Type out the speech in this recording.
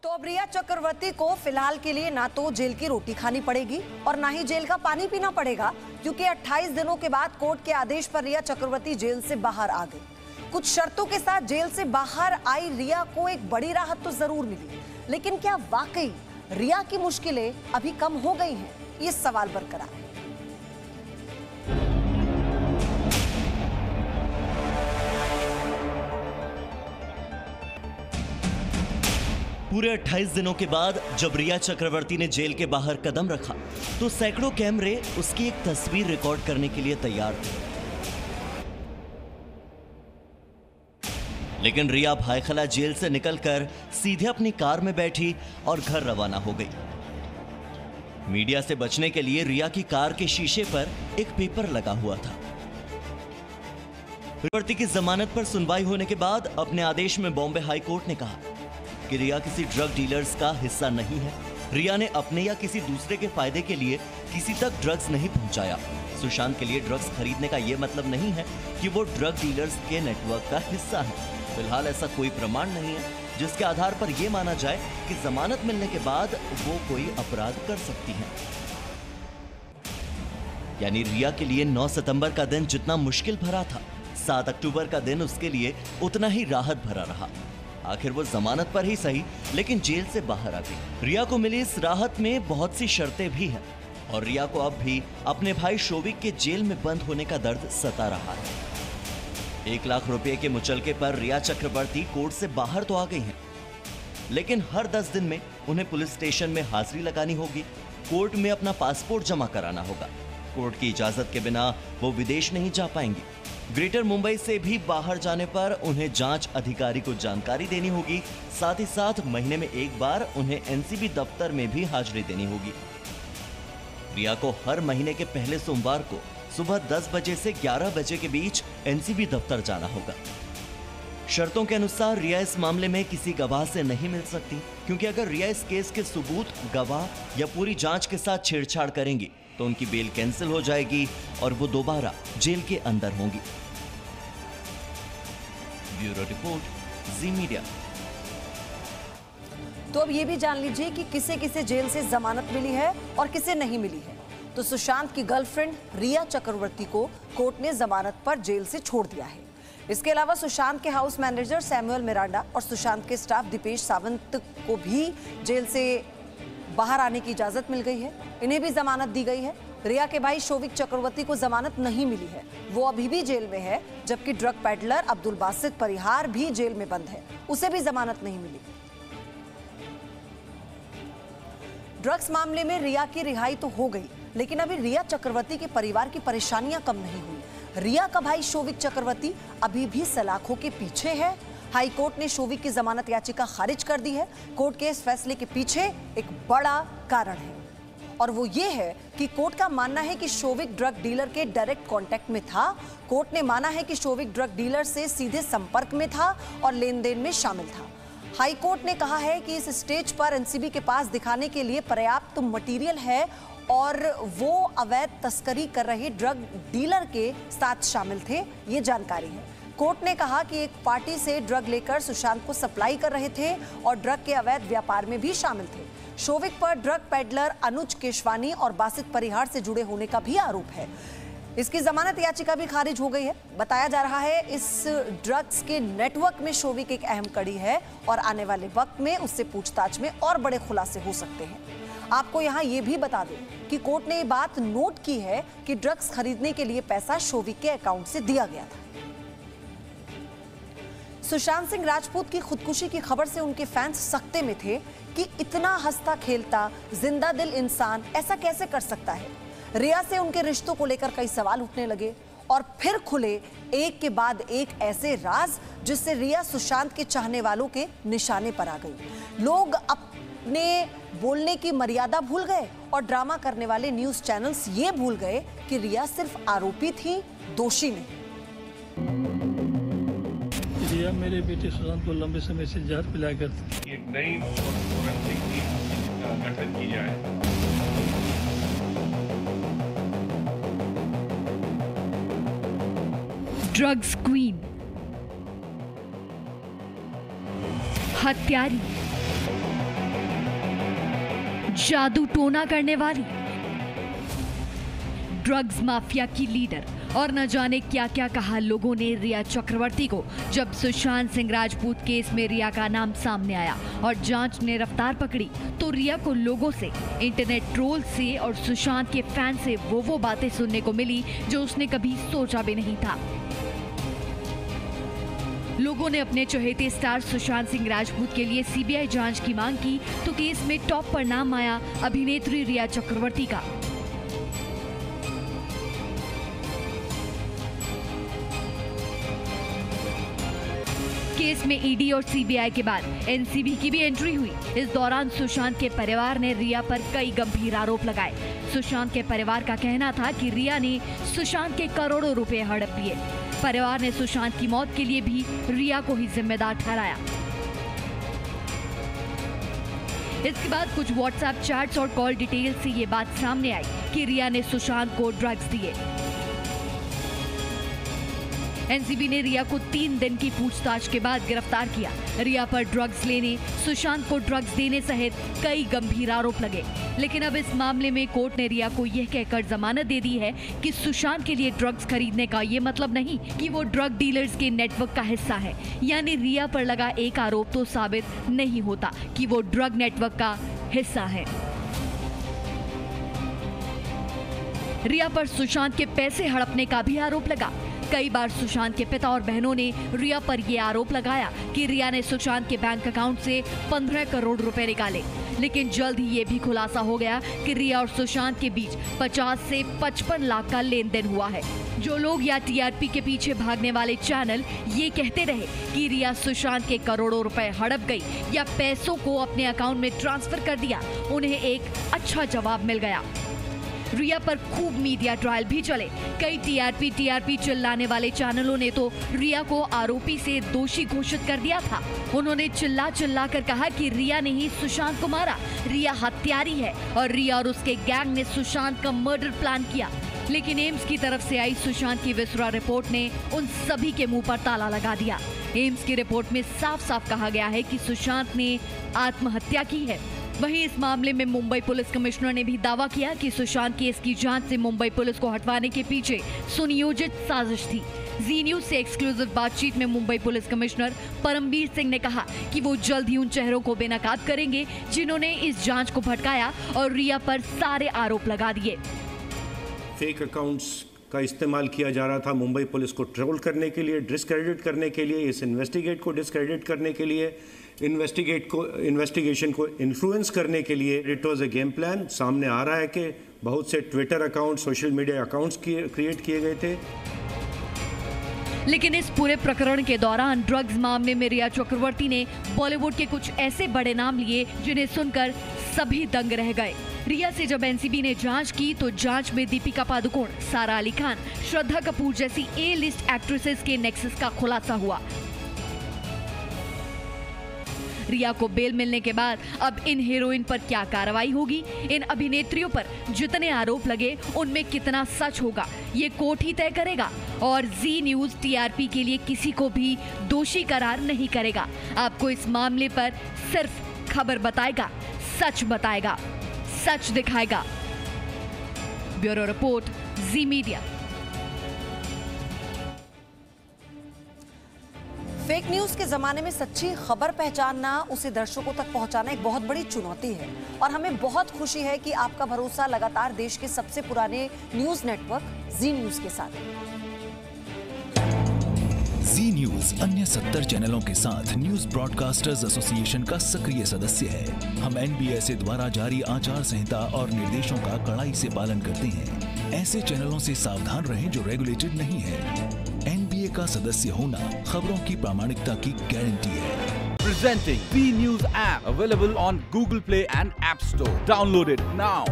तो अब रिया चक्रवर्ती को फिलहाल के लिए ना तो जेल की रोटी खानी पड़ेगी और ना ही जेल का पानी पीना पड़ेगा, क्योंकि 28 दिनों के बाद कोर्ट के आदेश पर रिया चक्रवर्ती जेल से बाहर आ गई। कुछ शर्तों के साथ जेल से बाहर आई रिया को एक बड़ी राहत तो जरूर मिली, लेकिन क्या वाकई रिया की मुश्किलें अभी कम हो गई हैं? ये सवाल बरकरार है। पूरे 28 दिनों के बाद जब रिया चक्रवर्ती ने जेल के बाहर कदम रखा तो सैकड़ों कैमरे उसकी एक तस्वीर रिकॉर्ड करने के लिए तैयार थे। लेकिन रिया भायखला जेल से निकलकर सीधे अपनी कार में बैठी और घर रवाना हो गई। मीडिया से बचने के लिए रिया की कार के शीशे पर एक पेपर लगा हुआ था। चक्रवर्ती की जमानत पर सुनवाई होने के बाद अपने आदेश में बॉम्बे हाई कोर्ट ने कहा कि रिया किसी ड्रग डीलर्स का हिस्सा नहीं है। रिया ने अपने या किसी दूसरे के फायदे के लिए किसी तक ड्रग्स नहीं पहुंचाया। सुशांत के लिए ड्रग्स खरीदने का यह मतलब नहीं है कि वो ड्रग डीलर्स के नेटवर्क का हिस्सा है। फिलहाल ऐसा कोई प्रमाण नहीं है जिसके आधार पर यह माना जाए कि जमानत मिलने के बाद वो कोई अपराध कर सकती है। यानी रिया के लिए 9 सितंबर का दिन जितना मुश्किल भरा था, 7 अक्टूबर का दिन उसके लिए उतना ही राहत भरा रहा। आखिर वो जमानत पर ही सही, लेकिन जेल से बाहर आ गई। रिया को मिली इस राहत में बहुत सी शर्तें भी हैं और रिया को अब भी अपने भाई शोविक के जेल में बंद होने का दर्द सता रहा है। 1 लाख रुपए के मुचलके पर रिया चक्रवर्ती कोर्ट से बाहर तो आ गई हैं, लेकिन हर 10 दिन में उन्हें पुलिस स्टेशन में हाजिरी लगानी होगी, कोर्ट में अपना पासपोर्ट जमा कराना होगा। कोर्ट की इजाजत के बिना वो विदेश नहीं जा पाएंगी। ग्रेटर मुंबई से भी बाहर जाने पर उन्हें जांच अधिकारी को जानकारी देनी होगी। साथ ही साथ महीने में एक बार उन्हें एनसीबी दफ्तर में भी हाजिरी देनी होगी। रिया को हर महीने के पहले सोमवार को सुबह 10 बजे से 11 बजे के बीच एनसीबी दफ्तर जाना होगा। शर्तों के अनुसार रिया इस मामले में किसी गवाह से नहीं मिल सकती, क्योंकि अगर रिया इस केस के सबूत, गवाह या पूरी जांच के साथ छेड़छाड़ करेंगी तो उनकी बेल कैंसिल हो जाएगी और वो दोबारा जेल के अंदर होंगी। ब्यूरो रिपोर्ट, जी मीडिया। तो अब ये भी जान लीजिए कि किसे किसे जेल से जमानत मिली है और किसे नहीं मिली है। तो सुशांत की गर्लफ्रेंड रिया चक्रवर्ती को कोर्ट ने जमानत पर जेल से छोड़ दिया है। इसके अलावा सुशांत के हाउस मैनेजर सैमुअल मिरांडा और सुशांत के स्टाफ दीपेश सावंत को भी जेल से बाहर आने की इजाजत मिल गई है। इन्हें भी जमानत दी गई है। रिया के भाई शोविक चक्रवर्ती को जमानत नहीं मिली है, वो अभी भी जेल में है, जबकि ड्रग पेडलर अब्दुल बासित परिहार भी जेल में बंद है, उसे भी जमानत नहीं मिली। ड्रग्स मामले में रिया की रिहाई तो हो गई, लेकिन अभी रिया चक्रवर्ती के परिवार की परेशानियां कम नहीं हुई। रिया का भाई शोविक चक्रवर्ती अभी भी सलाखों के पीछे है। हाई कोर्ट ने शोविक की जमानत याचिका खारिज कर दी है। कोर्ट के इस फैसले के पीछे एक बड़ा कारण है और वो ये है कि कोर्ट का मानना है कि शोविक ड्रग डीलर के डायरेक्ट कांटेक्ट में था। कोर्ट ने माना है कि शोविक ड्रग डीलर से सीधे संपर्क में था और लेन देन में शामिल था। हाई कोर्ट ने कहा है कि इस स्टेज पर एनसीबी के पास दिखाने के लिए पर्याप्त मटेरियल है और वो अवैध तस्करी कर रहे ड्रग डीलर के साथ शामिल थे, ये जानकारी है। कोर्ट ने कहा कि एक पार्टी से ड्रग लेकर सुशांत को सप्लाई कर रहे थे और ड्रग के अवैध व्यापार में भी शामिल थे। शोविक पर ड्रग पेडलर अनुज केशवानी और बासित परिहार से जुड़े होने का भी आरोप है। इसकी जमानत याचिका भी खारिज हो गई है। बताया जा रहा है इस ड्रग्स के नेटवर्क में शोविक एक अहम कड़ी है और आने वाले वक्त में उससे पूछताछ में और बड़े खुलासे हो सकते हैं। आपको यहाँ ये भी बता दें कि कोर्ट ने ये बात नोट की है कि ड्रग्स खरीदने के लिए पैसा शोविक के अकाउंट से दिया गया था। सुशांत सिंह राजपूत की खुदकुशी की खबर से उनके फैंस सकते में थे कि इतना हंसता खेलता जिंदा दिल इंसान ऐसा कैसे कर सकता है। रिया से उनके रिश्तों को लेकर कई सवाल उठने लगे और फिर खुले एक के बाद एक ऐसे राज जिससे रिया सुशांत के चाहने वालों के निशाने पर आ गई। लोग अपने बोलने की मर्यादा भूल गए और ड्रामा करने वाले न्यूज चैनल्स ये भूल गए कि रिया सिर्फ आरोपी थी, दोषी नहीं। रिया मेरे बेटे सुशांत को लंबे समय से जहर पिलाया करती थी। एक नई फोरेंसिक टीम का गठन की जाए। ड्रग्स क्वीन, हत्यारी, जादू टोना करने वाली, ड्रग्स माफिया की लीडर और न जाने क्या क्या कहा लोगों ने रिया चक्रवर्ती को जब सुशांत सिंह राजपूत केस में रिया का नाम सामने आया और जांच ने रफ्तार पकड़ी तो रिया को लोगों से, इंटरनेट ट्रोल से और सुशांत के फैन से वो बातें सुनने को मिली जो उसने कभी सोचा भी नहीं था। लोगों ने अपने चहेते स्टार सुशांत सिंह राजपूत के लिए सीबीआई जांच की मांग की तो केस में टॉप पर नाम आया अभिनेत्री रिया चक्रवर्ती का। केस में ईडी और सीबीआई के बाद एनसीबी की भी एंट्री हुई। इस दौरान सुशांत के परिवार ने रिया पर कई गंभीर आरोप लगाए। सुशांत के परिवार का कहना था कि रिया ने सुशांत के करोड़ों रुपए हड़प लिए। परिवार ने सुशांत की मौत के लिए भी रिया को ही जिम्मेदार ठहराया। इसके बाद कुछ व्हाट्सएप चैट्स और कॉल डिटेल से ये बात सामने आई कि रिया ने सुशांत को ड्रग्स दिए। एनसीबी ने रिया को 3 दिन की पूछताछ के बाद गिरफ्तार किया। रिया पर ड्रग्स लेने, सुशांत को ड्रग्स देने सहित कई गंभीर आरोप लगे। लेकिन अब इस मामले में कोर्ट ने रिया को यह कहकर जमानत दे दी है कि सुशांत के लिए ड्रग्स खरीदने का ये मतलब नहीं कि वो ड्रग डीलर्स के नेटवर्क का हिस्सा है। यानी रिया पर लगा एक आरोप तो साबित नहीं होता कि वो ड्रग नेटवर्क का हिस्सा है। रिया पर सुशांत के पैसे हड़पने का भी आरोप लगा। कई बार सुशांत के पिता और बहनों ने रिया पर यह आरोप लगाया कि रिया ने सुशांत के बैंक अकाउंट से 15 करोड़ रुपए निकाले। लेकिन जल्द ही ये भी खुलासा हो गया कि रिया और सुशांत के बीच 50 से 55 लाख का लेन देन हुआ है। जो लोग या टीआरपी के पीछे भागने वाले चैनल ये कहते रहे कि रिया सुशांत के करोड़ों रुपए हड़प गई या पैसों को अपने अकाउंट में ट्रांसफर कर दिया, उन्हें एक अच्छा जवाब मिल गया। रिया पर खूब मीडिया ट्रायल भी चले। कई टीआरपी चिल्लाने वाले चैनलों ने तो रिया को आरोपी से दोषी घोषित कर दिया था। उन्होंने चिल्ला कर कहा कि रिया ने ही सुशांत को मारा, रिया हत्यारी है और रिया और उसके गैंग ने सुशांत का मर्डर प्लान किया। लेकिन एम्स की तरफ से आई सुशांत की विसरा रिपोर्ट ने उन सभी के मुंह पर ताला लगा दिया। एम्स की रिपोर्ट में साफ साफ कहा गया है कि सुशांत ने आत्महत्या की है। वहीं इस मामले में मुंबई पुलिस कमिश्नर ने भी दावा किया कि सुशांत केस की जांच से मुंबई पुलिस को हटवाने के पीछे सुनियोजित साजिश थी। जी न्यूज से एक्सक्लूसिव बातचीत में मुंबई पुलिस कमिश्नर परमबीर सिंह ने कहा कि वो जल्द ही उन चेहरों को बेनकाब करेंगे जिन्होंने इस जांच को भटकाया और रिया पर सारे आरोप लगा दिए। फेक अकाउंट्स का इस्तेमाल किया जा रहा था मुंबई पुलिस को ट्रोल करने के लिए, डिस्क्रेडिट करने के लिए, इस इन्वेस्टिगेट को डिस्क्रेडिट करने के लिए, इन्वेस्टिगेशन को इन्फ्लुएंस करने के लिए। It was a game plan. सामने आ रहा है कि बहुत से Twitter account, social media accounts create किए गए थे। लेकिन इस पूरे प्रकरण के दौरान ड्रग्स मामले में रिया चक्रवर्ती ने बॉलीवुड के कुछ ऐसे बड़े नाम लिए जिन्हें सुनकर सभी दंग रह गए। रिया से जब एनसीबी ने जांच की तो जांच में दीपिका पादुकोण, सारा अली खान, श्रद्धा कपूर जैसी ए लिस्ट एक्ट्रेसेस के नेक्सस का खुलासा हुआ। रिया को बेल मिलने के बाद अब इन हीरोइन पर क्या कार्रवाई होगी, इन अभिनेत्रियों पर जितने आरोप लगे उनमें कितना सच होगा, ये कोर्ट ही तय करेगा। और जी न्यूज टीआरपी के लिए किसी को भी दोषी करार नहीं करेगा। आपको इस मामले पर सिर्फ खबर बताएगा, सच बताएगा, सच दिखाएगा। ब्यूरो रिपोर्ट, जी मीडिया। फेक न्यूज के जमाने में सच्ची खबर पहचानना, उसे दर्शकों तक पहुंचाना एक बहुत बड़ी चुनौती है और हमें बहुत खुशी है कि आपका भरोसा लगातार देश के सबसे पुराने न्यूज नेटवर्क जी न्यूज के साथ है। जी न्यूज अन्य 70 चैनलों के साथ न्यूज ब्रॉडकास्टर्स एसोसिएशन का सक्रिय सदस्य है। हम एनबीएसए द्वारा जारी आचार संहिता और निर्देशों का कड़ाई से पालन करते हैं। ऐसे चैनलों से सावधान रहें जो रेगुलेटेड नहीं है। एनबीए का सदस्य होना खबरों की प्रामाणिकता की गारंटी है। Presenting B News app available on Google Play and App Store. Download it now.